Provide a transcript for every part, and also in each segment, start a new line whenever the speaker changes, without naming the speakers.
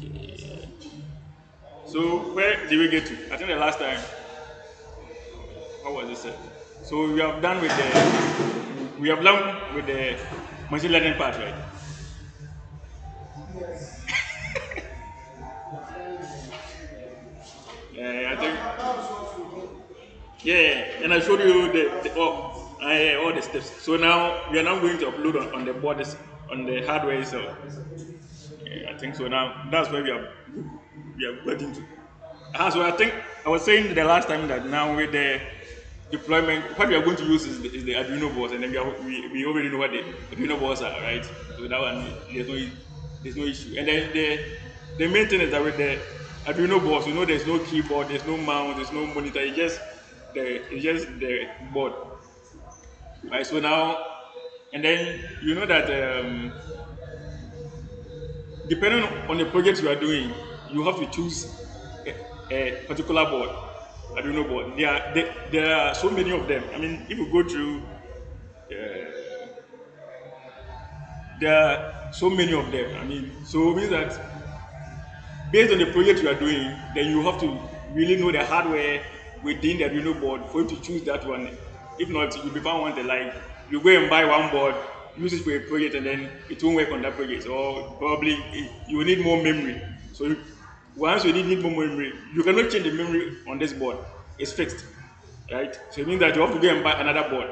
Okay. So where did we get to? I think the last time, what was it said? So we have done with the machine learning part, right? Yeah, I think yeah, and I showed you all the steps. So now we are now going to upload on the board on the hardware itself. Yeah, I think so. Now that's where we are getting to. So I think I was saying the last time that now with the deployment, what we are going to use is the Arduino boards, and then we already know what the Arduino boards are, right? So that one there's no issue. And then the main thing is that with the Arduino boards, there's no keyboard, there's no mouse, there's no monitor. It's just the board, right? So now, and then that depending on the project you are doing, you have to choose a particular board. Arduino board. There are so many of them. I mean, if you go through, there are so many of them. I mean, so it means that based on the project you are doing, then you have to really know the hardware within the Arduino board for you to choose that one. If not, you'll be found wanted. Like you go and buy one board, use it for a project, and then it won't work on that project, or probably you will need more memory. So once you need more memory, you cannot change the memory on this board. It's fixed, right? So it means that you have to go and buy another board.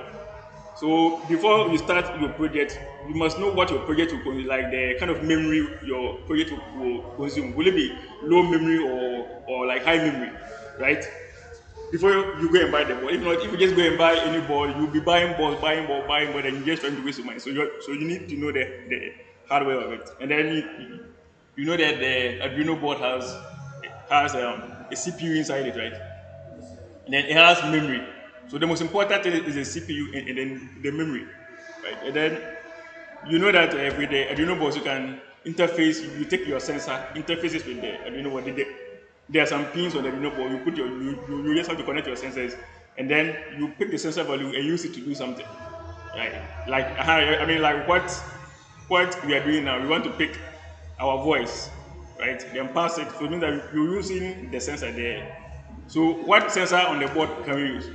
So before you start your project, you must know what your project will consume, like the kind of memory your project will consume. Will it be low memory or like high memory, right? Before you go and buy the board. If not, if you just go and buy any board, you'll be buying board, and you're just trying to waste your money. So you need to know the hardware of it, and then you know that the Arduino board has a CPU inside it, right? And then it has memory. So the most important thing is the CPU and then the memory, right? And then you know that with the Arduino board you can interface. You take your sensor interfaces with the Arduino board. There are some pins on the Arduino board. You just have to connect your sensors, and then you pick the sensor value and use it to do something, right? Like I mean, like what we are doing now. We want to pick our voice, right? Then pass it. So it means that you're using the sensor there. So what sensor on the board can we use?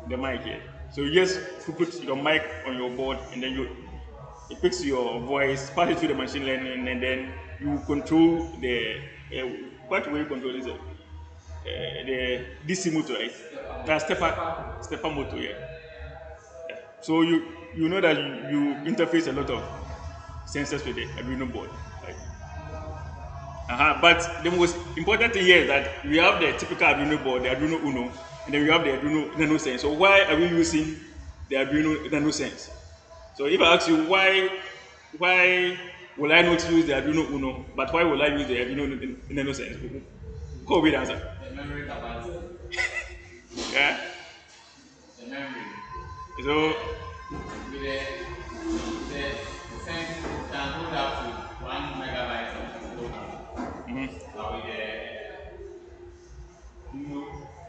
The mic here. So you just put your mic on your board, and then it picks your voice, pass it through the machine learning, and then you control the uh, what way you control is it? The DC motor, right? That's stepper motor, yeah. So you know that you interface a lot of sensors with the Arduino board, right? But the most important thing here is that we have the typical Arduino board, the Arduino Uno, and then we have the Arduino NanoSense. So why are we using the Arduino NanoSense? So if I ask you why will I not use the Arduino Uno, but why will I use the Arduino NanoSense? What will be the answer?
The memory capacity.
Yeah.
The memory.
So
With the sense can hold up to 1 megabyte of data. But with the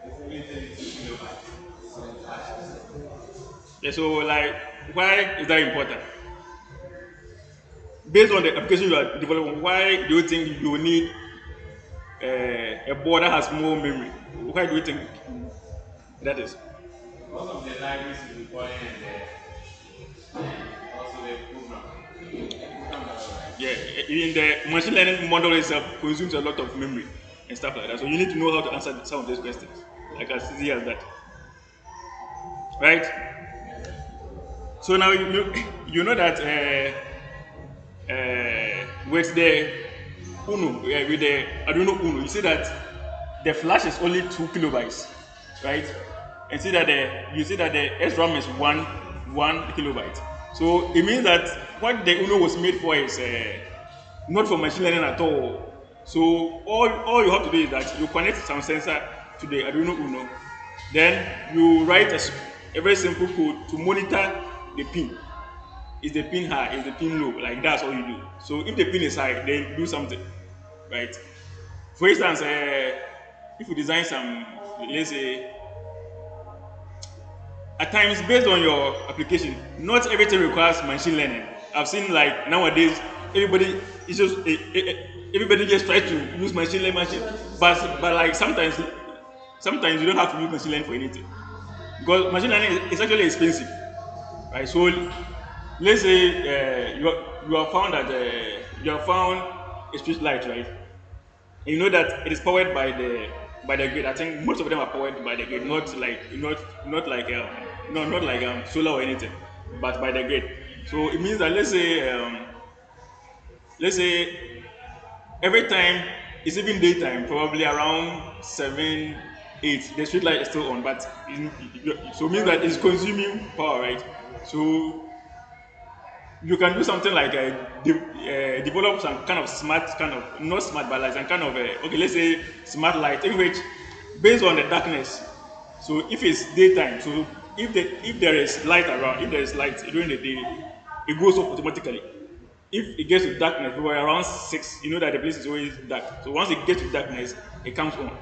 it's only 32 kilobytes. So it's fast.
yeah, so like why is that important? Based on the application you are developing, why do you think you need a board that has more memory? Why do you think that is?
Most of the libraries you require and also the program. The program that will write.
Yeah, in the machine learning model itself consumes a lot of memory and stuff like that. So you need to know how to answer some of these questions, like as easy as that, right? So now you know that with the Uno, with the Arduino Uno, you see that the flash is only 2 kilobytes, right? And you see that the SRAM is one kilobyte. So it means that what the Uno was made for is not for machine learning at all. So all you have to do is that you connect some sensor to the Arduino Uno, then you write a very simple code to monitor the pin. Is the pin high? Is the pin low? Like that's all you do. So if the pin is high, then do something, right? For instance, if you design some, let's say, at times based on your application, not everything requires machine learning. I've seen like nowadays everybody is just everybody just try to use machine learning machine, but like sometimes you don't have to use machine learning for anything because machine learning is actually expensive, right? So let's say you have found that you have found a street light, right? And you know that it is powered by the grid. I think most of them are powered by the grid, not like no, not like solar or anything, but by the grid. So it means that let's say every time it's even daytime, probably around 7, 8, the street light is still on, but so it means that it's consuming power, right? So you can do something like develop some kind of smart, kind of not smart, but like some kind of okay, let's say smart light, in which based on the darkness. So if it's daytime, so if there is light around, if there is light during the day, it goes off automatically. If it gets to darkness, we were around 6, you know that the place is always dark. So once it gets to darkness, it comes on.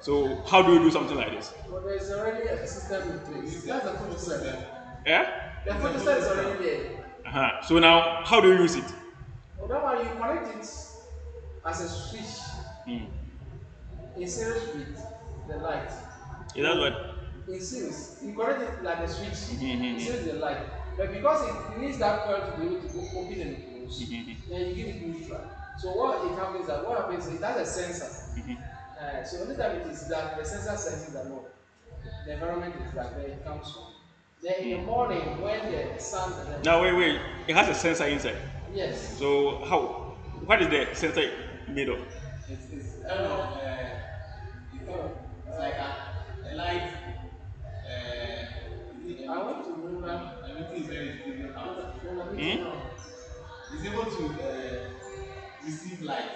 So how do you do something like this?
But there's already a system in place. That's the food system.
Yeah.
The food system is already there.
So now, how do you use it?
Well, that one you connect it as a switch
Mm.
in series with the light.
Is that what?
In series, you connect it like a switch in
Mm-hmm.
series with the light. But because it needs that coil to be able to go open and close, then you give it neutral. So what it happens is that what happens is it has a sensor. So anytime it is dark, the sensor senses that no, the environment is dark, then it comes on. Then in the morning when the sun
Now wait. It has a sensor inside.
yes.
So how? What is the sensor made of?
It's kind of it's like a light.
I want to remember
Everything is very driven out.
when I'm
Hmm?
meeting now.
It's able to receive light.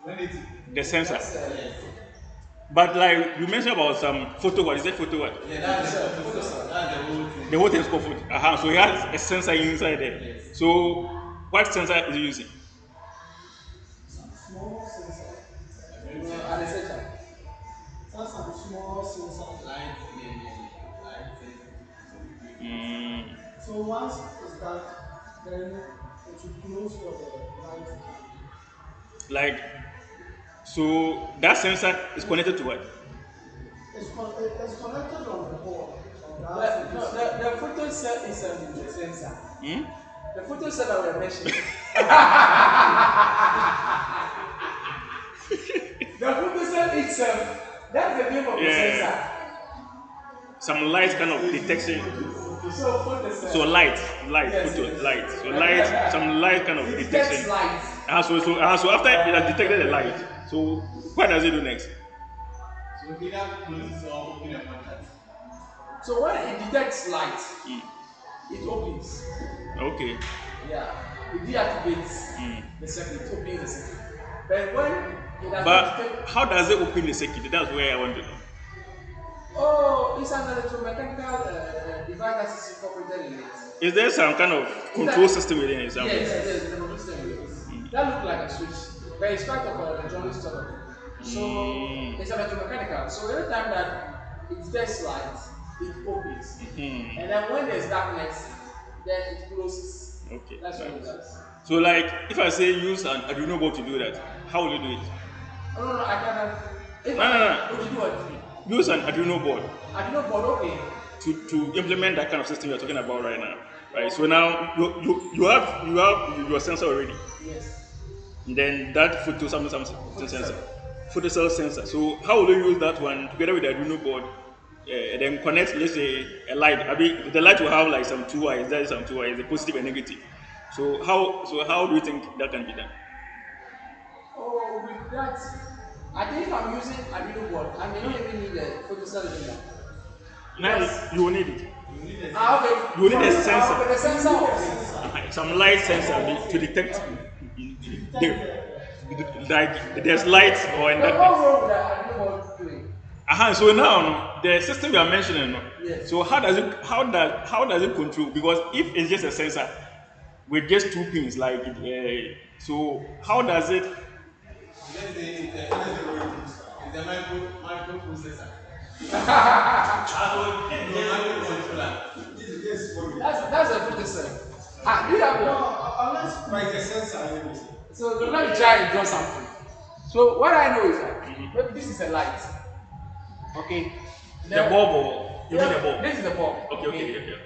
So when it
The sensor.
That's
yes,
But like you mentioned about some photo what? Is that photo what?
yeah, that's the photo cell. That's the whole thing.
The whole thing is called photo. So it has a sensor inside there.
Yes.
So what sensor is it using?
small sensor.
A very
At the center.
That's some small sensor. Light, light
Mm,
So once it's dark, then it will close for the light.
like so that sensor is connected to what?
It's connected on the board. The photo cell is the sensor.
Hmm?
The photo cell that we're mentioning. The photo cell itself, that's the name of the
Yeah.
sensor.
Some light kind of detection.
So photo cell.
So light,
Yes,
photo,
yes.
light. So light, some light kind of
It detects
detection.
light.
So after it has detected the light, so what does it do next?
So either closes or open a contact.
So when it detects light, it opens.
Okay.
Yeah. It deactivates the circuit, it opens the circuit. But when it has
But
not detected,
how does it open the circuit? That's where I want to know.
oh, it's an electromechanical device that is incorporated in it.
Is there some kind of control system within it?
Yes, yes, the control system is. That looks like a switch, but it's part of an electronic circuit. So it's electromechanical. So every time that it detects light, it opens. And then when there's darkness, then it closes.
Okay.
That's what it does.
So like if I say use an Arduino board to do that, how will you do it?
Oh, no, I cannot. If
No,
I,
no, no.
What you do what?
Use an Arduino board
I do not board, okay.
to implement that kind of system you're talking about right now. Right. So now you have your sensor already.
Yes.
Then that something sensor, photocell sensor. So how will you use that one together with the Arduino board? And then connect, let's say, a light. I mean, the light will have like some two wires. There is some two wires, the positive and negative. So how do you think that can be done?
Oh, with that, I think if I'm using Arduino board, I may not even need a photocell anymore.
Now
Yes.
you will need it.
Okay.
You need a sensor.
Okay, the sensor. Okay.
Some light sensor to detect like there's light or in
But
that.
what role would Arduino board doing?
So now the system you are mentioning.
Yes.
So how does it control? Because if it's just a sensor with just two pins, like so how does it?
Let's say it's a microprocessor. That's what the microcontroller.
That's a photocell. Ah, do you have one? unless
But it's a sensor, let me see.
so let me try and draw something. So what I know is that maybe this is a light. Okay.
The bulb, or you mean the bulb?
This is the bulb.
Okay, yeah.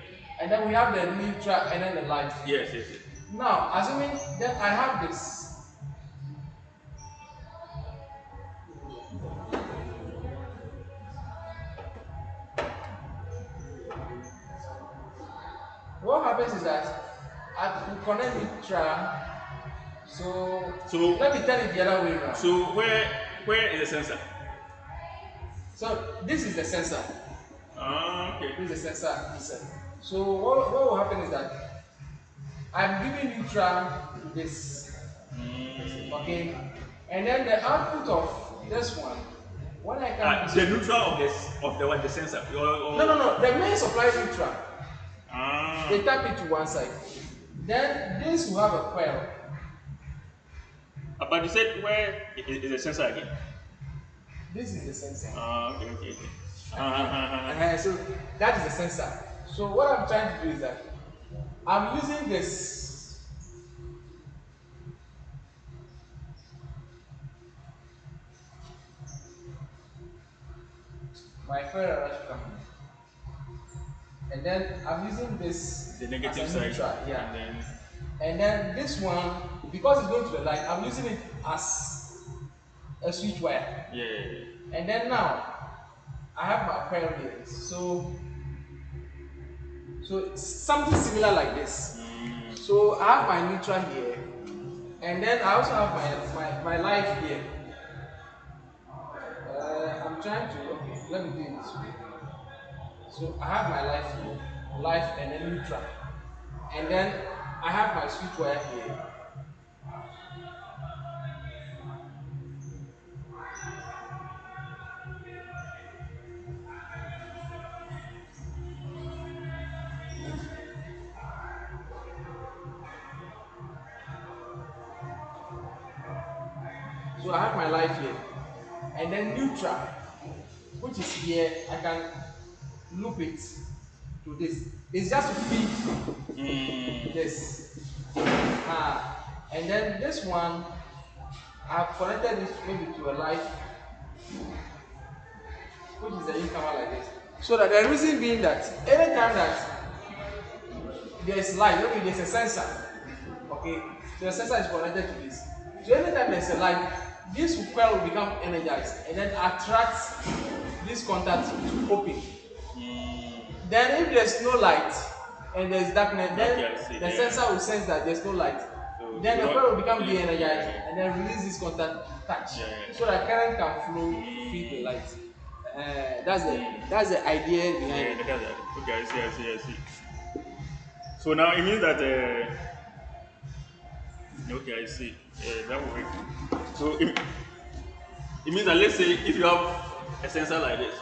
And then we have the neutral and then the light.
Yes.
Now, assuming that I have this. What happens is that I will connect neutral. So let me tell it the other way around.
So where is the sensor?
So this is the sensor.
Okay.
This is the sensor. So what will happen is that I'm giving neutral to this. Okay. And then the output of this one, when I can
The neutral of the what, the sensor?
No. The main supply neutral.
Ah.
They tap it to one side. Then this will have a coil.
But you said where is the sensor again?
This is the sensor.
Okay.
So that is the sensor. So what I'm trying to do is that I'm using this. My ferrite come. And then I'm using this
The negative
as a
side.
neutral, yeah. And then this one, because it's going to the light, I'm using it as a switch wire.
Yeah.
And then now I have my coil here. So it's something similar like this. So I have my neutral here, and then I also have my light here. I'm trying to, okay, let me do it this way. So I have my light here, light and then neutral. And then I have my switch wire here. So I have my light here. And then neutral, which is here, I can loop it to this. It's just to feed this. And then this one, I've connected this maybe to a light, which is the incomer like this. So that the reason being that anytime that there's light, okay, there's a sensor. Okay, so the sensor is connected to this. So anytime there's a light, this coil will become energized and then attracts this contact to open. Then if there's no light and there's darkness, then the sensor will sense that there's no light. So then the coil will become de-energized and then release this contact touch. So that current can flow to feed the light. That's the idea behind it.
Okay, I see. So now it means that okay, I see. That will work. So it means that, let's say if you have a sensor like this,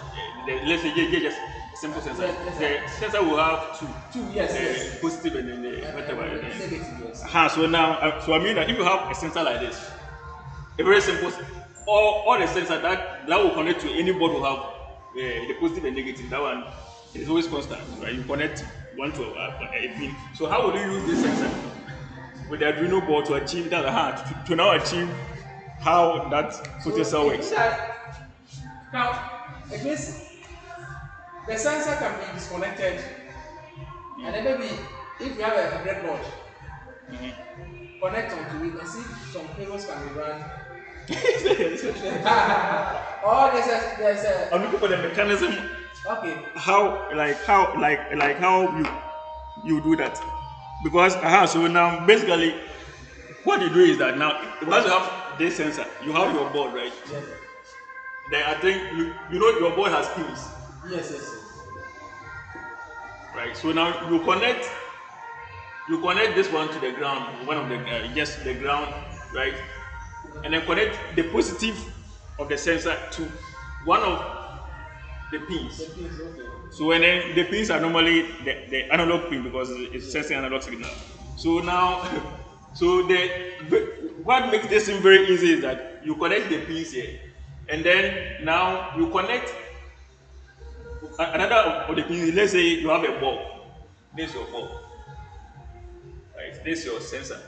let's say just a simple sensor. The sensor will have two.
Yes.
Positive and then the whatever.
Negative, yes.
So now, so I mean that if you have a sensor like this, a very simple, all the sensor that will connect to any board will have the positive and negative. That one is always constant, right? You connect one to a pin. So how will you use this sensor with the Arduino board to achieve that? To now achieve how that potential works.
Now, it means the sensor can be disconnected, and then maybe if you have a breadboard, connect onto it and see some cables can be run. Or there's a.
I'm looking for the mechanism.
Okay.
How you do that? Because so now basically what you do is that now once you have this sensor, you have your board, right?
Yes.
Then I think you know your board has pins.
Yes.
Right. So now you connect this one to the ground, one of the just the ground, right? And then connect the positive of the sensor to one of the pins.
Okay.
So and then the pins are normally the analog pin because it's sensing analog signal. So now, what makes this thing very easy is that you connect the pins here, and then now you connect another of the pins. Let's say you have a bulb. This is your bulb, right? right? This is your sensor.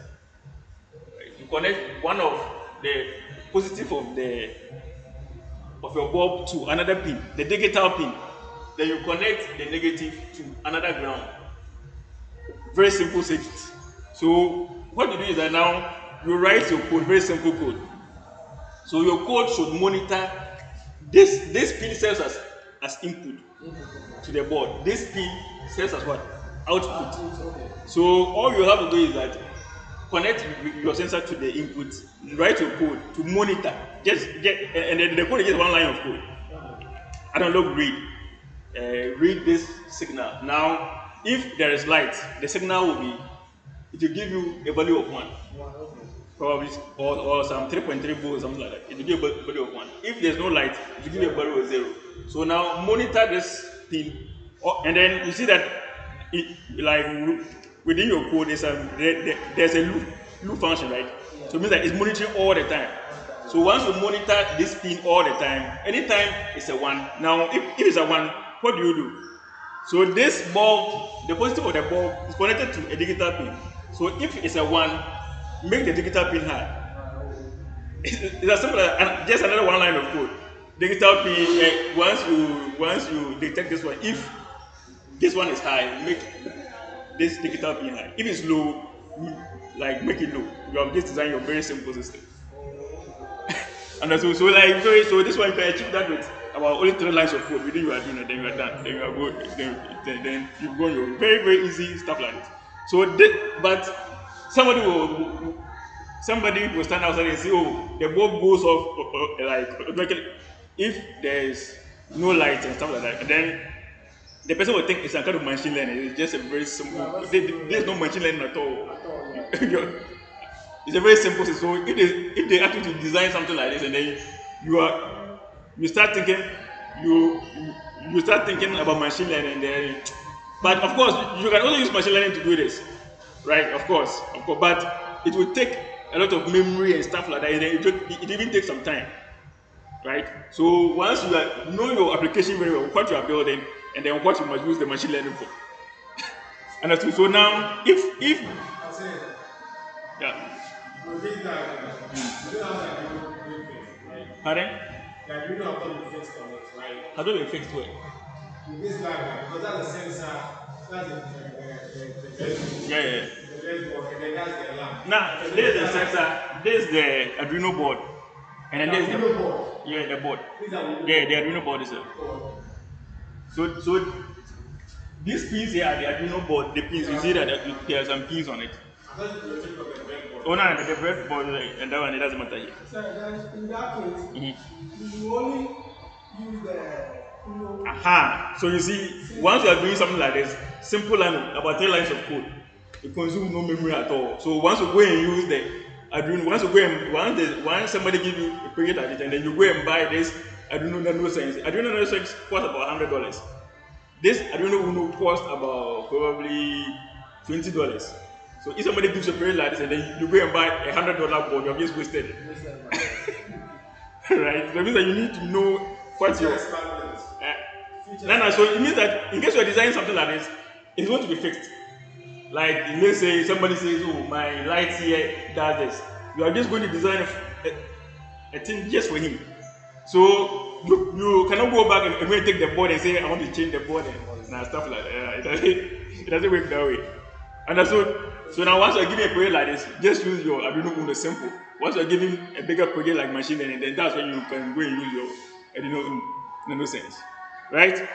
Right? You connect one of the positive of your bulb to another pin, the digital pin. Then you connect the negative to another ground. Very simple circuit. So what you do is that now you write your code, very simple code. So your code should monitor this pin serves as input to the board. This pin serves as what? Output.
Okay.
So all you have to do is that connect your sensor to the input, write your code to monitor. Just get and then the code is just one line of code. Analog read. Read this signal. Now, if there is light, the signal will be it will give you a value of 1.
Wow, okay.
Probably or some 3.3 volts, something like that. It will give a value of 1. If there's no light, it will give you a value of 0. So now monitor this thing, and then you see that it like within your code there's a loop function, right? So it means that it's monitoring all the time. So once you monitor this pin all the time, anytime it's a 1. Now if it's a 1, what do you do? So this bulb, the positive of the bulb is connected to a digital pin. So if it's a 1, make the digital pin high. It's as simple as just another one line of code. Digital pin, once you detect this one, if this one is high, make this digital pin high. If it's low, like make it low. You have just designed your very simple system. And so this one you can achieve that with about only 3 lines of code within your Arduino, then you are done. Then you are good. Then you go your very easy stuff like this. So, but somebody will stand outside and say, "Oh, the bulb goes off like automatically if there is no light and stuff like that." And then the person will think it's a kind of machine learning. It's just a very simple. There's no machine learning at all.
Yeah.
It's a very simple system. So if they actually design something like this, and then you start thinking you start thinking about machine learning, then but of course you can also use machine learning to do this, right? Of course, but it will take a lot of memory and stuff like that. And then it even takes some time, right? So once you know your application very well, what you are building, and then what you must use the machine learning for. And so now if
I'll say it.
yeah.
You think that you don't have that you right?
Pardon?
That you don't have to be fixed on it, right?
How do we fix it?
With this line, because that's the sensor, that's the
Yeah.
best board, and then that's the lamp.
Now, this is the sensor, this is the Arduino board, and then this is
Arduino board.
the board.
These are Arduino
Yeah, the Arduino board is
board.
so these pins here are the Arduino board. The pins you see that there are some pins on it.
I thought you were talking about the breadboard.
Oh no, the breadboard and that one it doesn't matter here.
So then, in that case, you only use the,
Aha! So you see, once you are doing something like this, simple line, about 3 lines of code, it consumes no memory at all. So once you go and use the Arduino, once somebody give you a project like it, and then you go and buy this Arduino Nano Sense. Arduino Nano Sense costs about $100. This Arduino Uno costs about probably $20. So if somebody gives you a project like this, and then you go and buy $100 board, you have just wasted it. Right? So it means that you need to know what your so it means that in case you are designing something like this, it's going to be fixed. Like let's say somebody says, "Oh, my light here does this." You are just going to design a thing just for him. So you cannot go back and maybe take the board and say, "I want to change the board," and stuff like that. It doesn't work that way. And so now once you are giving a project like this, just use your Arduino Uno simple. Once you are giving a bigger project like machine learning, then that's when you can go and use your Arduino Nano Sense. Right?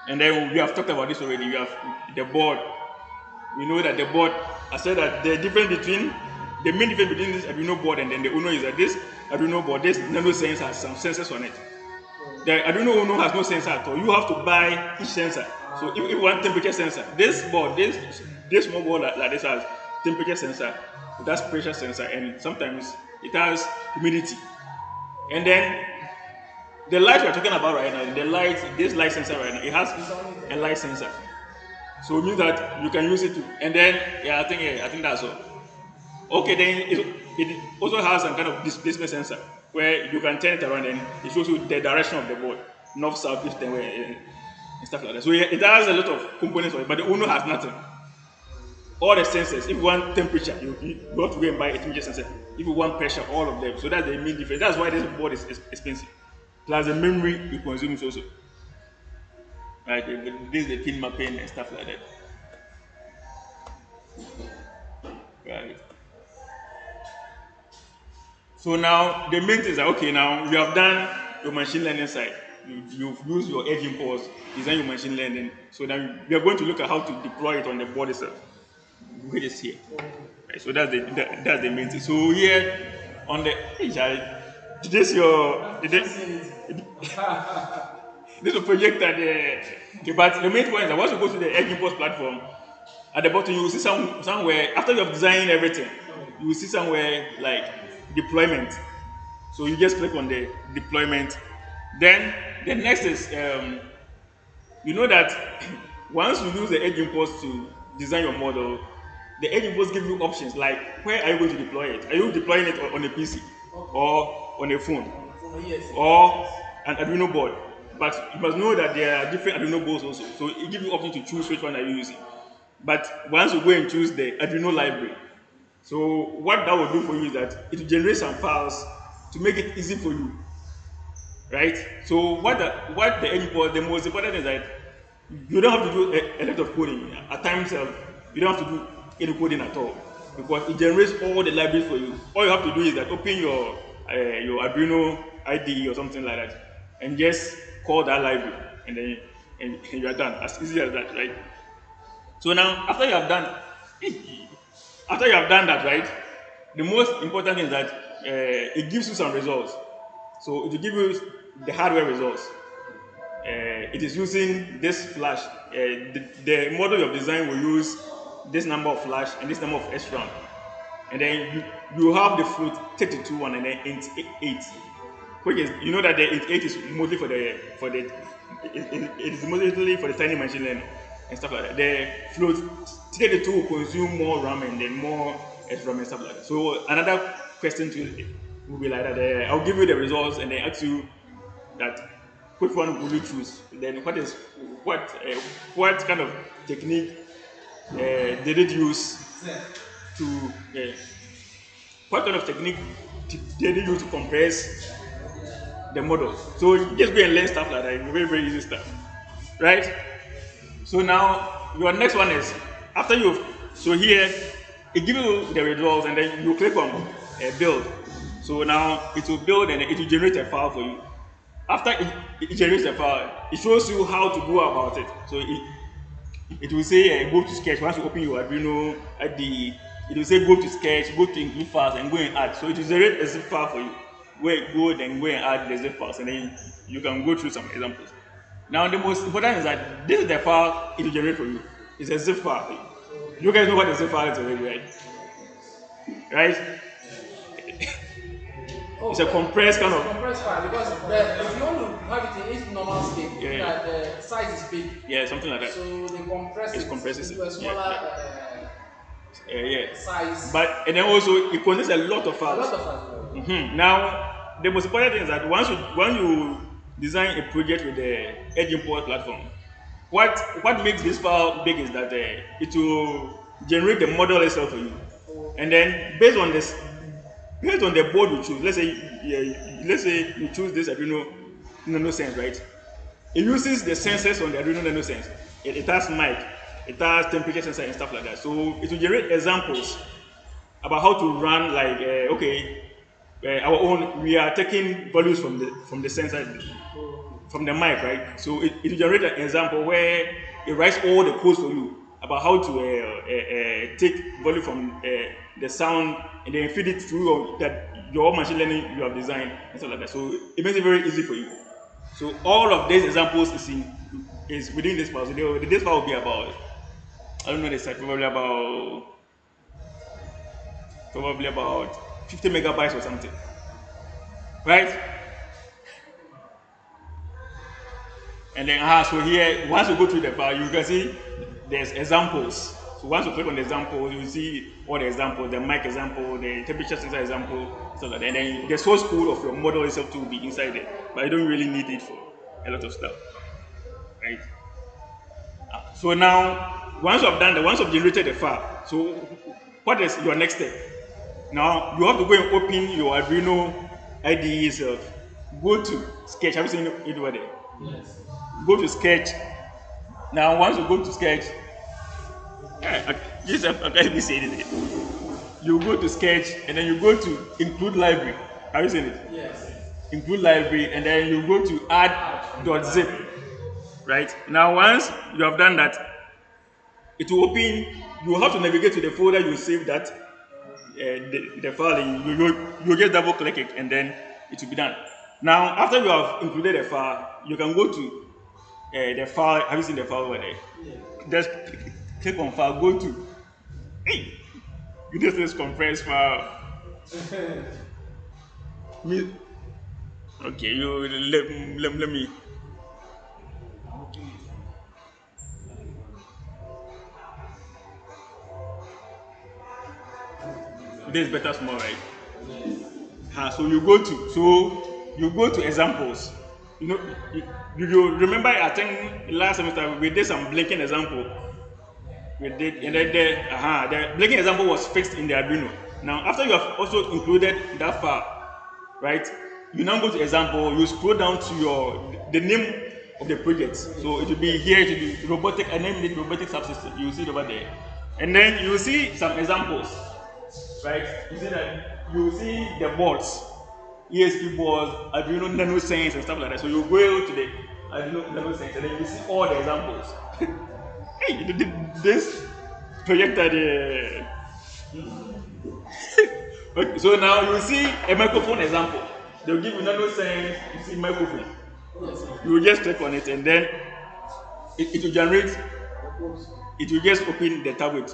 And then we have talked about this already. We have the board. We know that the board, I said that the main difference between this Arduino board and then the Uno is that this Arduino board, this Nano Sense has some sensors on it. The Arduino Uno has no sensor at all. You have to buy each sensor. So if you want temperature sensor, this small board like this has temperature sensor, it has pressure sensor, and sometimes it has humidity. And then the light we're talking about right now, this light sensor right now, it has a light sensor. So it means that you can use it too. And then I think that's all. Okay, then it also has some kind of displacement sensor where you can turn it around and it shows you the direction of the board, north, south, east, and stuff like that. So it has a lot of components for it, but the Uno has nothing. all the sensors. If you want temperature, you have to go and buy a temperature sensor. If you want pressure, all of them. So that's the main difference. That's why this board is expensive. Plus the memory it consumes also. Right? This is the pin mapping and stuff like that. Right. So now the main thing is that okay, now you have done your machine learning side. You've used your edge impulse, design your machine learning. So now we are going to look at how to deploy it on the board itself, which is here. Right, so that's the main thing. So here on the hey, did this your did
Just
it,
saying
this is a projector there. Okay, but the main point is that once you go to the edge impulse platform, at the bottom you will see somewhere after you have designed everything, you will see somewhere like deployment. So you just click on the deployment. Then the next is you know that once you use the edge impulse to design your model, the edge impulse gives you options like where are you going to deploy it? Are you deploying it on a PC
okay.
or on a phone
On the phone, yes,
or
yes.
an Arduino board? But you must know that there are different Arduino boards also. So it gives you option to choose which one are you using. But once you go and choose the Arduino library, so what that will do for you is that it will generate some files to make it easy for you, right? So what the endpoint, the most important is that you don't have to do a lot of coding. At times, you don't have to do any coding at all because it generates all the libraries for you. All you have to do is that open your Arduino IDE or something like that, and just call that library, and then and you are done. As easy as that, right? So now, after you have done that, right, the most important thing is that it gives you some results. So it will give you the hardware results. It is using this flash. The model of design will use this number of flash and this number of SRAM. And then you have the float 32 one and then int 8, which is you know that the int 8 is mostly it is mostly for the tiny machine learning and stuff like that. The float 32 will consume more RAM and then more SRAM and stuff like that. So another question to will be like that. I'll give you the results and then ask you that which one will you choose? Then what kind of technique did it use to what kind of technique did it use to compress the model? So you just go and learn stuff like that. Very easy stuff, right? So now your next one is after you so here it gives you the results and then you click on build. So now it will build and it will generate a file for you. After it generates a file, it shows you how to go about it. So it will say go to sketch. Once you open your Arduino IDE, it will say go to sketch, go to include files, and go and add. So it will generate a zip file for you. Then go and add the zip files, and then you can go through some examples. Now the most important is that this is the file it will generate for you. It's a zip file. You guys know what a zip file is already, right? Right? It's
Oh,
a compressed kind
it's a
of
compressed file because if you want to have it in its normal state,
yeah,
that the size is big.
yeah, something like that.
So they compress
It
it
compresses it.
into a
Yeah,
smaller
yeah. Yeah.
size.
But and then also it contains a lot of
A
files.
lot of files.
Now the most important thing is that when you design a project with the edge import platform, what makes this file big is that it will generate the model itself for you, and then based on the board you choose. Let's say you choose this Arduino Nano Sense, right? It uses the sensors on the Arduino Nano Sense. It has mic, it has temperature sensor and stuff like that. So it will generate examples about how to run like our own. We are taking values from the sensor from the mic, right? So it will generate an example where it writes all the codes for you about how to take value from the sound and then feed it through your machine learning you have designed and stuff like that. So it makes it very easy for you. So all of these examples is within this file. So this file will be about I don't know the exact probably about 50 megabytes or something, right? And then so here once you go through the file you can see there's examples. So once you click on the example you will see all the examples, the mic example, the temperature sensor example, stuff like that. And then the source code of your model itself to be inside there, but you don't really need it for a lot of stuff, right? So now once you've generated the file, So what is your next step? Now you have to go and open your Arduino IDE itself. Go to Sketch. Have you seen it over there?
Yes.
Go to Sketch. Now once you go to Sketch, just let me say it. You go to Sketch and then you go to Include Library. Have you seen it?
Yes.
Include Library, and then you go to add.zip. Right now, once you have done that, it will open. You will have to navigate to the folder you save that the file. And you just double click it, and then it will be done. Now, after you have included the file, you can go to the file. Have you seen the file over there?
Yeah.
Just click on file. Go to hey, you just this compressed file. Me- Okay, you let me. This is better small, right? So you go to examples. You know, you remember? I think last semester we did some blinking example. We did, and then the blinking example was fixed in the Arduino. Now, after you have also included that file, right? You now go to example. You scroll down to the name of the project. So it will be here. It will be robotic. I named it robotic subsystem. You will see it over there, and then you will see some examples. Right? You see that you see the boards, ESP boards, Arduino Nano Sense and stuff like that. So you go to the Arduino Nano Sense and then you see all the examples. Hey, this projector there. Okay, so now you see a microphone example. They'll give you Nano Sense, you see microphone. You will just click on it and then it will generate. It will just open the tab with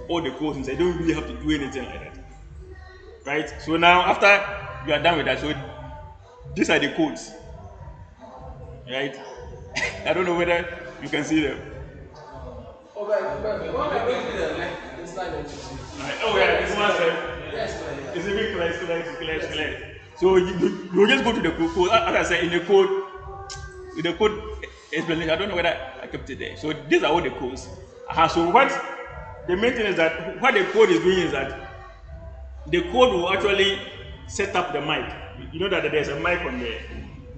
all the codes inside. You don't really have to do anything like that. Right? So now after you are done with that, so these are the codes, right? I don't know whether you can see them.
But what we are going to do the slide that you see.
Right. Oh yeah, this one
Yes, clear.
it's even clear. So you just go to the code. As I said, in the code explanation, I don't know whether I kept it there. So these are all the codes. So what the main thing is that what the code is doing is that the code will actually set up the mic. You know that there's a mic on there.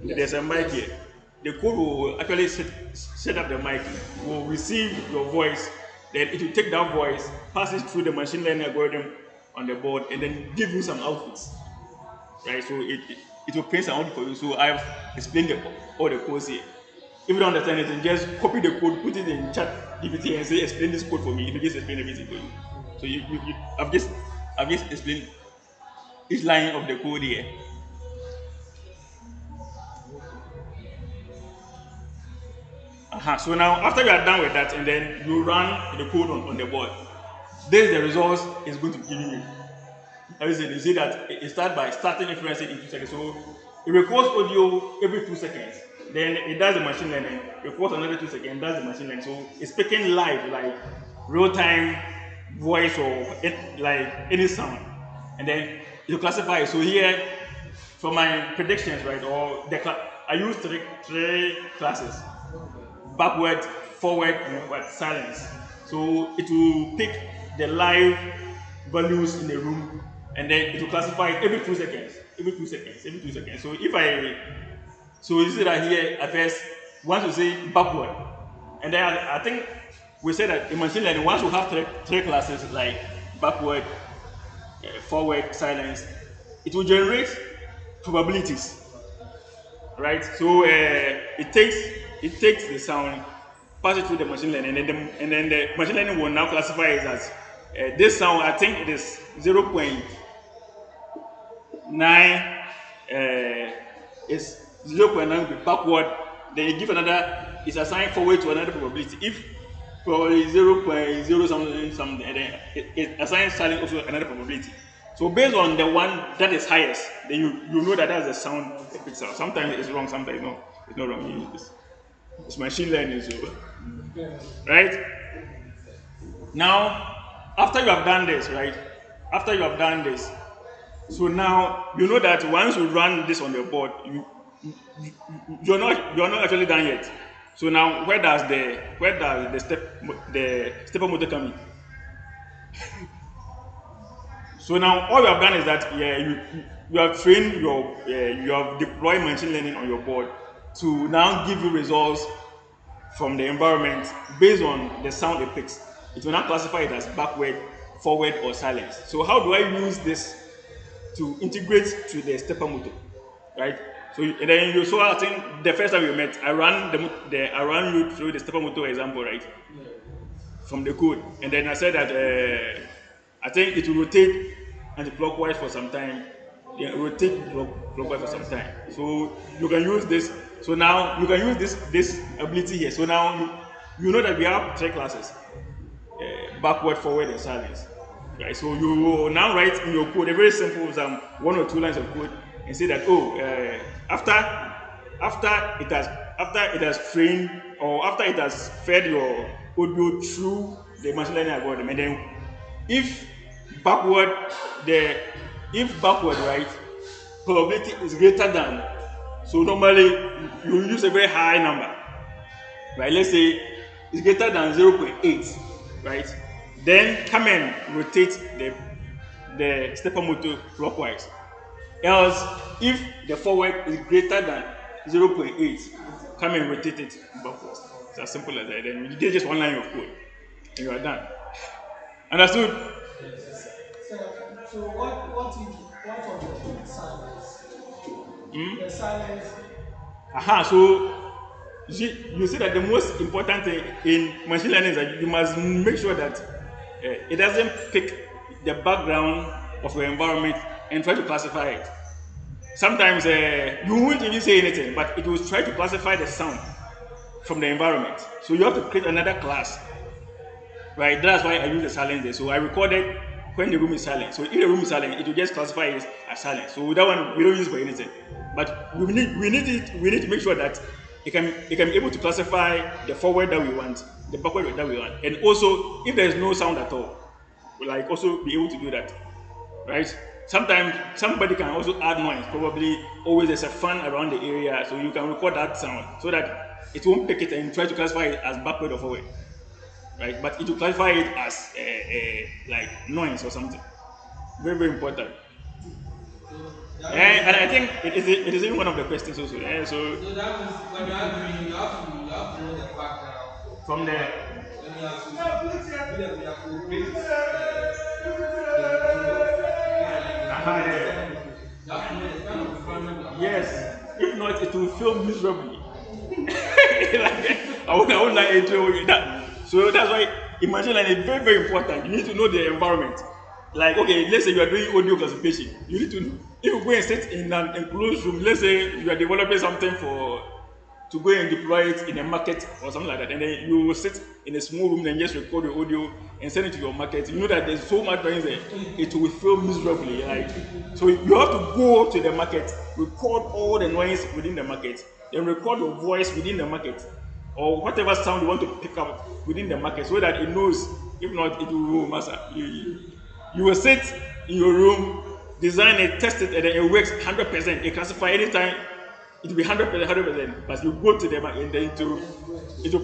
Yes.
There's a mic here. The code will actually set up the mic, will receive your voice, then it will take that voice, pass it through the machine learning algorithm on the board, and then give you some outputs. Right? So it will print some output for you. So I've explained all the codes here. If you don't understand anything, just copy the code, put it in chat GPT and say explain this code for me. It will just explain everything for you. So I've just explained each line of the code here. So now after you are done with that and then you run the code on the board, this is the results it's going to give you. As you see that it starts by starting inferencing in 2 seconds. So it records audio every 2 seconds. Then it does the machine learning, records another 2 seconds, does the machine learning. So it's speaking live, like real time voice or like any sound. And then you classify it. So here, for my predictions, right, I use three classes: backward, forward, and what silence. So it will pick the live values in the room, and then it will classify it every 2 seconds, every 2 seconds, every 2 seconds. So you see that here at first, once you say backward, and then I think we say that in machine learning, once you have three classes like backward, forward, silence, it will generate probabilities, right? So it takes the sound, pass it through the machine learning, and then the machine learning will now classify it as this sound. I think it is 0.9. Is 0.9 backward. Then you give another. It's assigned forward to another probability. If probably 0.0 something, and then it assigns silence also another probability. So based on the one that is highest, then you know that that's the sound itself. Sometimes it's wrong, sometimes no, it's not wrong. It's machine learning, so right? Now, after you have done this, right? After you have done this, so now you know that once you run this on the board, you're not actually done yet. So now where does the stepper motor come in? So now all you have done is that yeah, you have trained your you have deployed machine learning on your board to now give you results from the environment based on the sound it picks. It will now classify it as backward, forward, or silence. So how do I use this to integrate to the stepper motor, right? So and then you saw I think the first time we met, I ran you through the stepper motor example, right? From the code, and then I said that I think it will rotate anti-clockwise for some time, then rotate clockwise for some time. So you can use this. So now you can use this ability here. So now you know that we have three classes: backward, forward, and silence. Right. So you will now write in your code a very simple one or two lines of code and say that after it has trained or after it has fed your audio through the machine learning algorithm, and then if backward the if backward, right, probability is greater than, so normally you use a very high number, right? Let's say it's greater than 0.8, right? Then come and rotate the stepper motor clockwise. Else, if the forward is greater than 0.8, come and rotate it backwards. It's as simple as that. Then you get just one line of code and you are done. Understood?
So, what of the silence? The silence.
Aha, so you see that the most important thing in machine learning is that you must make sure that it doesn't pick the background of your environment and try to classify it. Sometimes you won't even say anything, but it will try to classify the sound from the environment. So you have to create another class, right? That's why I use the silence there. So I recorded when the room is silent. So if the room is silent, it will just classify it as silent. So that one we don't use for anything. But we need to make sure that it can be able to classify the forward that we want, the backward that we want, and also if there is no sound at all, we like also be able to do that, right? Sometimes somebody can also add noise. Probably always there's a fan around the area, so you can record that sound so that it won't pick it and try to classify it as backward or forward, right? But it will classify it as like noise or something. Very very important. And I think it is even one of the questions also.
So that means when you are doing, you have to know the background.
From the
Then you have to create the you have to know the kind of environment you are
yes, if not, it will fail miserably. Like, I won't lie to you that. So that's why imagine like it's very very important. You need to know the environment. Like okay, let's say you are doing audio classification. You need to know if you go and sit in an enclosed room. Let's say you are developing something for to go and deploy it in a market or something like that, and then you will sit in a small room and just record your audio and send it to your market. You know that there's so much noise there, it will fail miserably. Like so, you have to go to the market, record all the noise within the market, then record your voice within the market, or whatever sound you want to pick up within the market, so that it knows. If not, it will master. You will sit in your room, design it, test it, and then it works 100%. It classify anytime. It will be 100%, 100%. But you go to them and then it will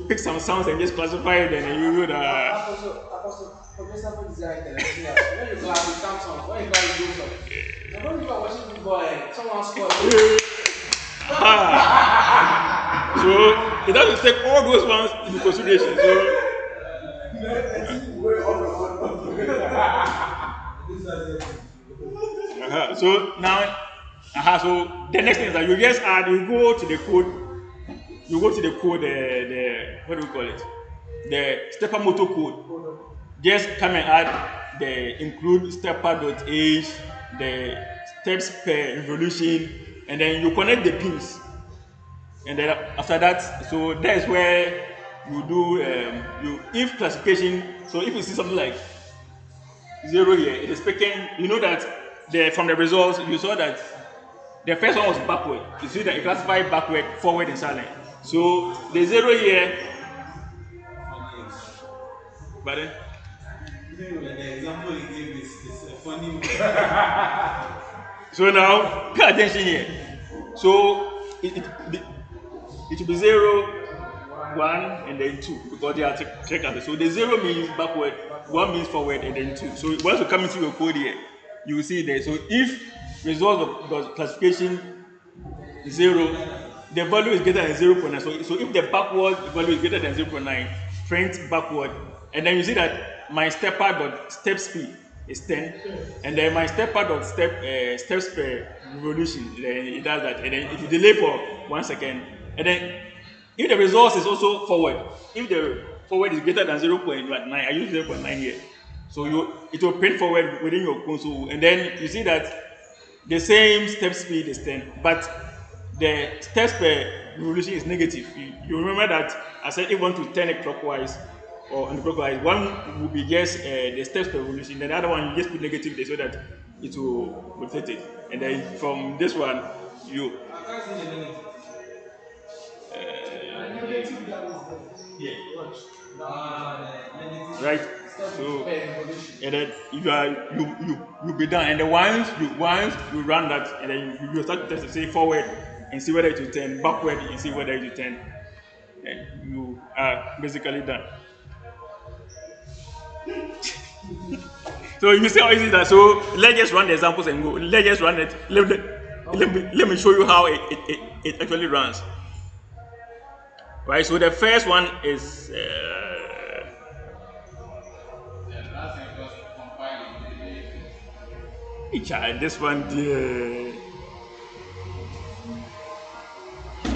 pick some sounds and just classify it, and then you know that.
Apostle, professional design and engineers. When you go out with Samsung, when you go out with Samsung, and when you are watching football and someone scores.
So it has to take all those ones into consideration. So. So now, so the next thing is that you just add, you go to the code, the what do we call it? The stepper motor code. Just come and add the include stepper.age, the steps per revolution, and then you connect the pins. And then after that, so that is where you do if classification. So if you see something like 0 here, it is picking. You know that from the results you saw that the first one was backward. You see that it classified backward, forward, and silent. So the 0 here, but then
the example he gave is a funny one.
so now pay attention here. So it should be 0, 1, and then 2 because they are three classes. So the 0 means backward, one means forward and then two. So once you come into your code here, you will see there. So if result of the classification 0, the value is greater than 0.9. So if the backward value is greater than 0.9, print backward. And then you see that my stepper dot step speed is 10. And then my stepper dot steps per revolution, then it does that. And then if you delay for 1 second, and then if the result is also forward, if the forward is greater than 0.9, I use 0.9 here. So it will print forward within your console. And then you see that the same step speed is 10, but the steps per revolution is negative. You remember that I said if you want to turn it clockwise or anti-clockwise, one will be just the steps per revolution, then the other one you just put negative there so that it will rotate it. And then from this one, you
Negative that is
yeah,
watch.
right.
Step
So
per revolution.
and then if you are you be done, and then once you run that, and then you start to test to say forward and see whether it will turn, backward and see whether it will turn, and you are basically done. So you see how easy that. So let's just run the examples and go. Let's just run it. Let me show you how it actually runs. Right. So the first one is
The last thing was compiling.
this one.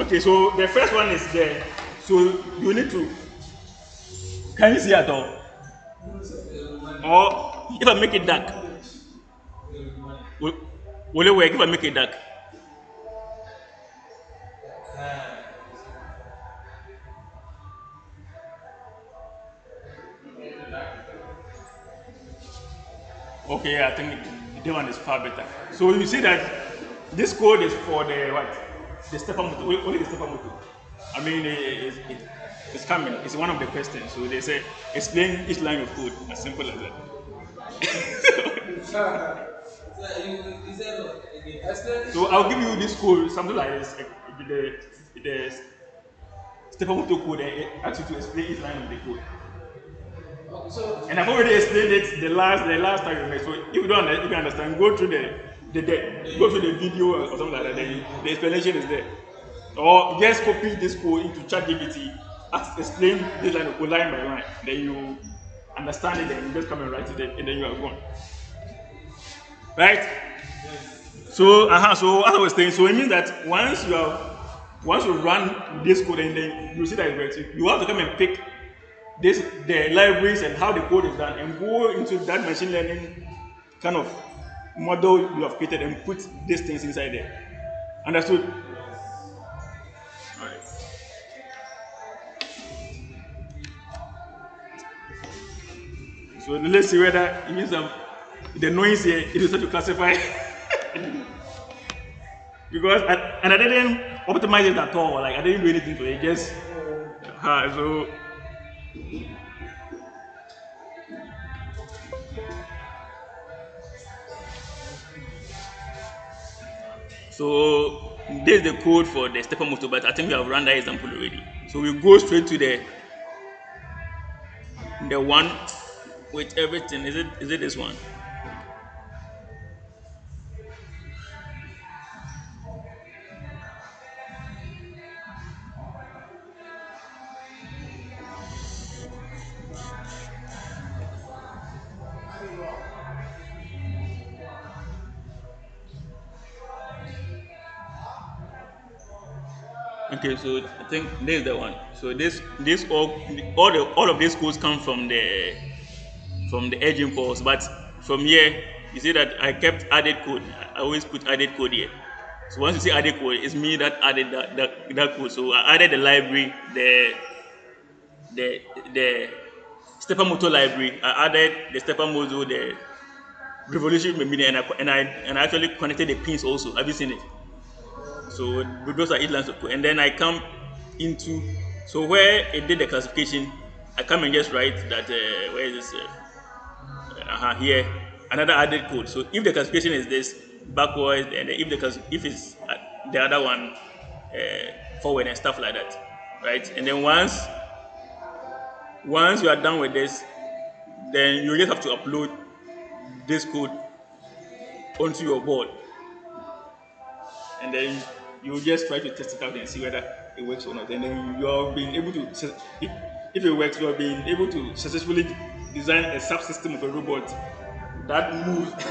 Okay. So the first one is there. So you need to. Can you see at all? Or if I make it dark, will, will it work if I make it dark? Okay, I think the one is far better. So you see that this code is for the what? The stepper motor. Only the stepper motor. I mean, it's coming. It's one of the questions. So they say explain each line of code. As simple as that. So I'll give you this code, something like this. The stepper motor code. It asks you to explain each line of the code.
So
And I've already explained it the last time you met. So if you don't if you understand, go through go through the video or something like that. Then the explanation is there. Or just copy this code into ChatGPT, explain this line of code line by line. Then you understand it, and you just come and write it, and then you are gone. Right? So as I was saying, so it means that once you run this code and then you see that it works, you have to come and pick the libraries and how the code is done and go into that machine learning kind of model you have created and put these things inside there. Understood? Alright. So let's see whether it means the noise here it is start to classify because I didn't optimize it at all. Like I didn't do anything to it. Just so this is the code for the stepper motor, but I think we have run that example already. So we go straight to the one with everything. Is it this one? Okay, so I think this is the one. So this all of these codes come from the edge impulse, but from here you see that I kept added code. I always put added code here. So once you see added code, it's me that added that code. So I added the library, the stepper motor library. I added the stepper motor, the revolution meter, and I actually connected the pins also. Have you seen it? So those are eight lines of code. And then I come into, so where it did the classification, I come and just write that, where is this? Here, another added code. So if the classification is this, backwards, and if it's the other one, forward and stuff like that, right? And then once you are done with this, Then you just have to upload this code onto your board, and then you just try to test it out and see whether it works or not. And then you are being able to, if it works, you are being able to successfully design a subsystem of a robot that moves.
But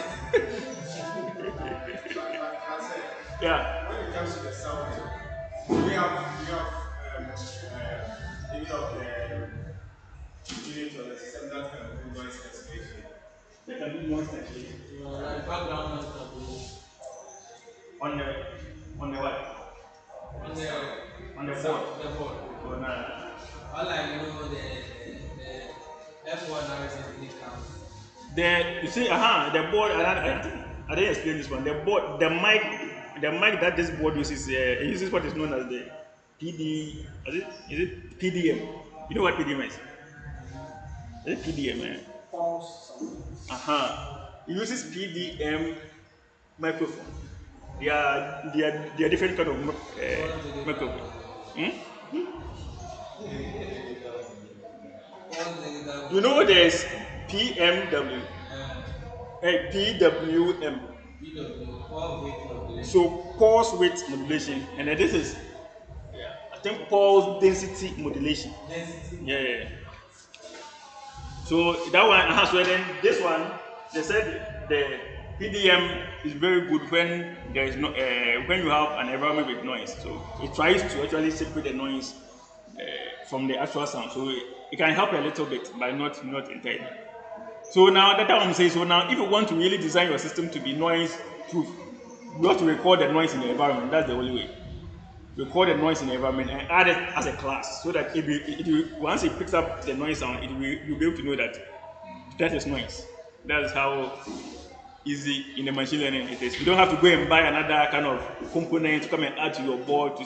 say,
Yeah.
when it comes to the software, we have even of the unit or the system that can do noise cancellation.
They can do noise cancellation
Like background noise cancellation.
on the on the what?
On the
On the board.
sound, the board.
On
All I know the F1 now is in the count.
the you see, the board. I didn't explain this one. The board, the mic that this board uses, it uses what is known as the PD. Is it PDM? You know what PDM is? Is it PDM?
Pulse something.
It uses PDM microphone. They are different kind of
Pulse digital.
microphone. Hmm?
Pulse digital.
You know there's PMW, PWM.
VW. Pulse weight modulation.
So pulse width modulation, and then this is, I think, pulse density modulation.
Density.
Yeah. So that one, so then this one, they said the PDM is very good when there is no when you have an environment with noise. So it tries to actually separate the noise from the actual sound. So it can help a little bit, but not entirely. So now that I'm saying, so now if you want to really design your system to be noise proof, you have to record the noise in the environment. That's the only way. Record the noise in the environment and add it as a class, so that once it picks up the noise sound, you'll be able to know that that is noise. That's how easy in the machine learning it is. You don't have to go and buy another kind of component to come and add to your board to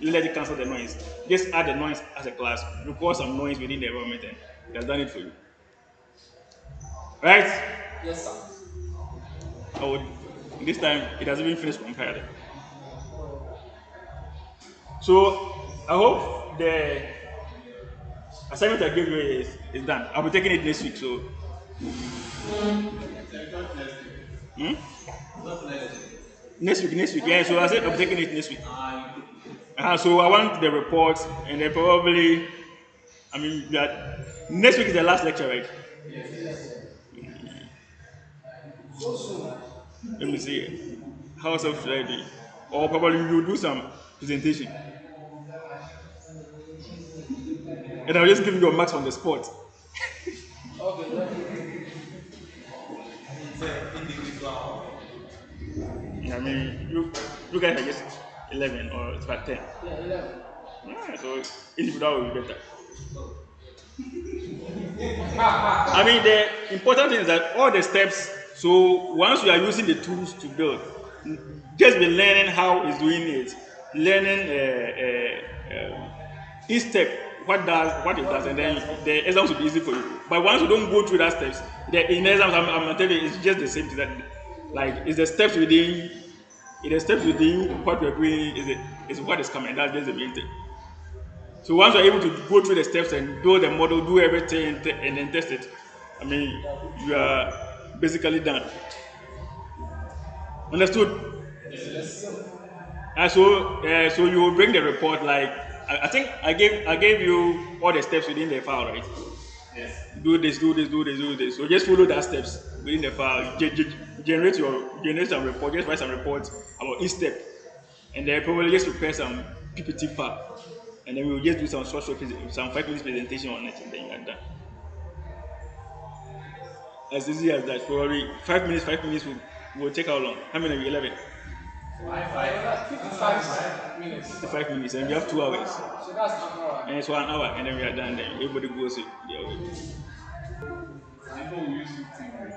let it cancel the noise. Just add the noise as a class, record some noise within the environment, and it has done it for you. Right?
Yes, sir.
This time it has even finished compiling. So I hope the assignment I gave you is done. I'll be taking it next week. So
So not next week.
next week, yeah. So I said I'll be taking it next week.
Ah,
So I want the reports, and then probably, I mean, next week is the last lecture, right?
So soon.
Let me see. How else should I do? Or probably you'll do some presentation, and I'll just give you your marks on the spot.
Okay, then.
it's individual.
I mean, you guys are just 11 or it's about 10.
Yeah, 11.
Yeah, so if that would be better. I mean, the important thing is that all the steps. So once you are using the tools to build, just be learning how it's doing it, learning each step what it does, and then the exams will be easy for you. But once you don't go through that steps, in the exams, I'm telling you, it's just the same thing. That like it's the steps within, what we're doing is what is coming. That's just the main thing. So once you're able to go through the steps and build the model, do everything, and then test it, I mean, you are basically done. Understood? So you will bring the report. Like I think I gave you all the steps within the file, right?
Yes.
Do this. So just follow that steps within the file. Generate some report. Just write some reports about each step, and then probably just prepare some PPT file, and then we'll just do some some 5 minutes presentation on it, and then you are done. As easy as that. Probably 5 minutes. 5 minutes will take how long? How many are we? 11.
55 minutes.
55 minutes, and we have 2 hours.
So that's an hour.
And it's 1 hour, and then we are done. Then everybody goes their way.
People will use 15 minutes.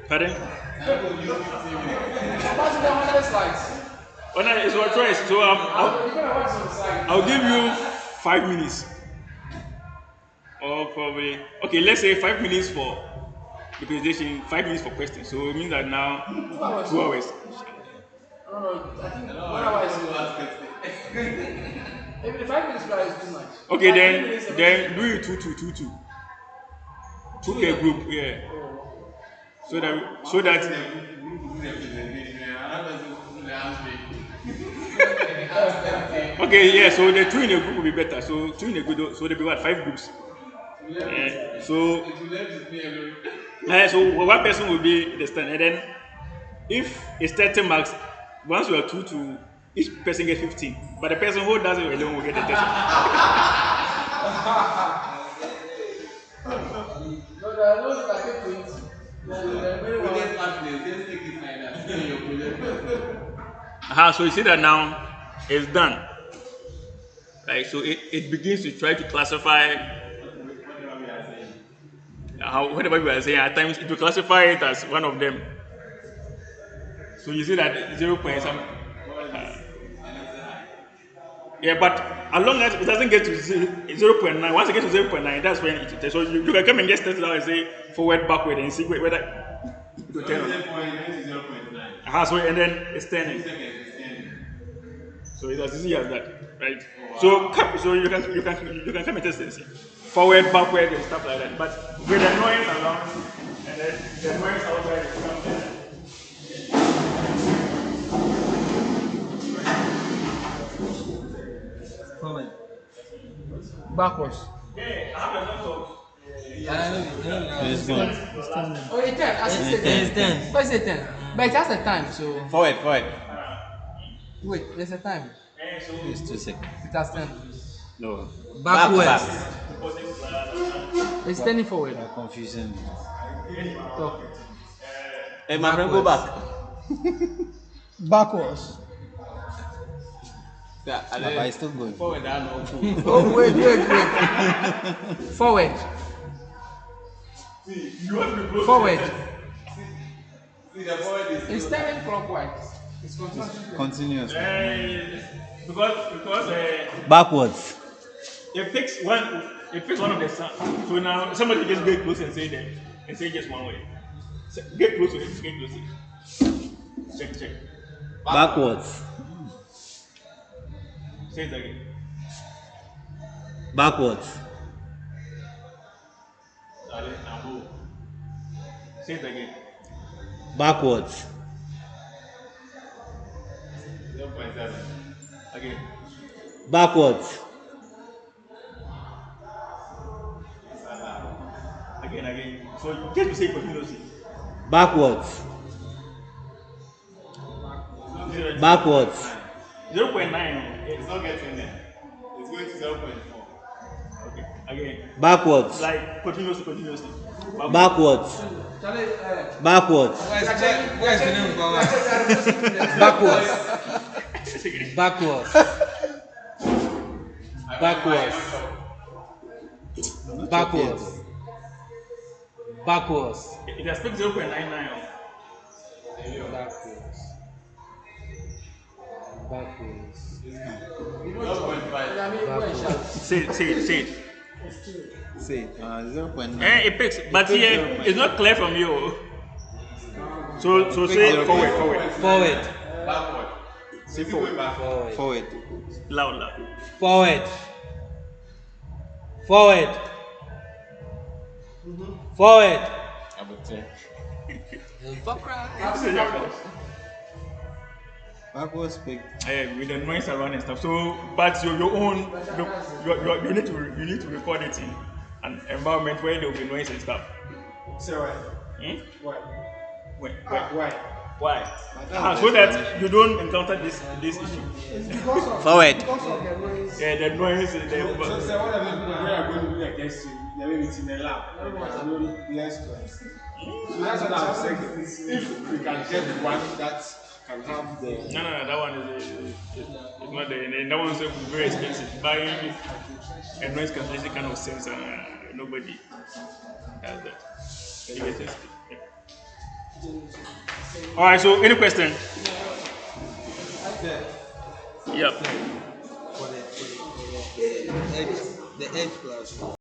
Pardon?
People will use 15 minutes.
Imagine the 100 slides.
Oh, no, it's your choice. So
You're gonna watch some slides.
I'll give you 5 minutes. Or probably, okay, let's say 5 minutes for the presentation, 5 minutes for questions. So it means that now 2 hours.
I don't know. I think 1 hour is too much. Maybe the 5 minutes slide is too much.
Okay,
Like 3 minutes,
then do it 2 2 2 2. 2K group, yeah. So that okay, yeah. So the two in a group will be better. So two in a group, so there'll be what 5 groups. So so one person will be the stand, and then if it's 30 marks, once you are two to each person gets 15, but the person who does it alone will get the 30.
No, there are those that take 20. There are many
So you see that now it's done. Right, so it begins to try to classify how whatever we are saying. At times it will classify it as one of them. So you see that 0 point some. Yeah, but as long as it doesn't get to 0.9, once it gets to 0.9, that's when it. So you can come and get started out and say forward, backward, and see whether it will turn on.
0.9.
So and then it's turning. So it's as easy as that, right? So you can come and test this forward, backward, and stuff like that. But with the noise around, and then the noise outside will come there.
Forward.
backwards.
Yeah, I have a lot of.
It's gone.
Oh, it's 10. I see
It's 10.
What's it 10? But it has a time, so.
Forward.
Wait, there's a time.
It's 2 seconds.
It has 10.
No.
Backwards. It's turning forward.
You're confusing me.
Talk.
Hey, my friend, go back.
Backwards.
Yeah, Papa is still going. Forward, I know.
Oh, wait. Forward. Forward. It's turning clockwise. It's
Continuous.
Because
Backwards.
it picks one of the sound. So now somebody just get close and say that and say just one way. So get close to it, get close to it. Check.
Backwards.
Say it again.
Backwards.
Say it again.
Backwards.
0.7.
Again.
Backwards.
Again. So you get to say continuously.
Backwards. Backwards.
0.9.
It's not getting there. It's going to 0.4.
Okay. Again.
Backwards.
Like continuously.
Backwards. Backwards. Backwards. Backwards. Backwards. Backwards. Backwards.
It has picked 0.99.
Backwards. Backwards.
0.5.
Say it.
Say 0.9.
It picks, but here it's not clear from you. So say forward.
Forward.
Backward.
Say forward.
Forward.
Loud.
Forward. Forward. Forward. Backwards big.
With the noise around and stuff. So, but your own, you need to record it in an environment where there will be noise and stuff.
So
Why?
why?
So that you don't encounter this issue.
Forward.
Because of the noise.
Yeah, the noise.
So what are we going to do against you? They're maybe it's in the lab. Less noise. So that's what I'm saying. If we can get one that can have the.
No, that one is not there. And that one is very expensive. Buying a noise cancellation kind of sensor, nobody has that. You get it. All right. So, any question? Yep.
The edge class.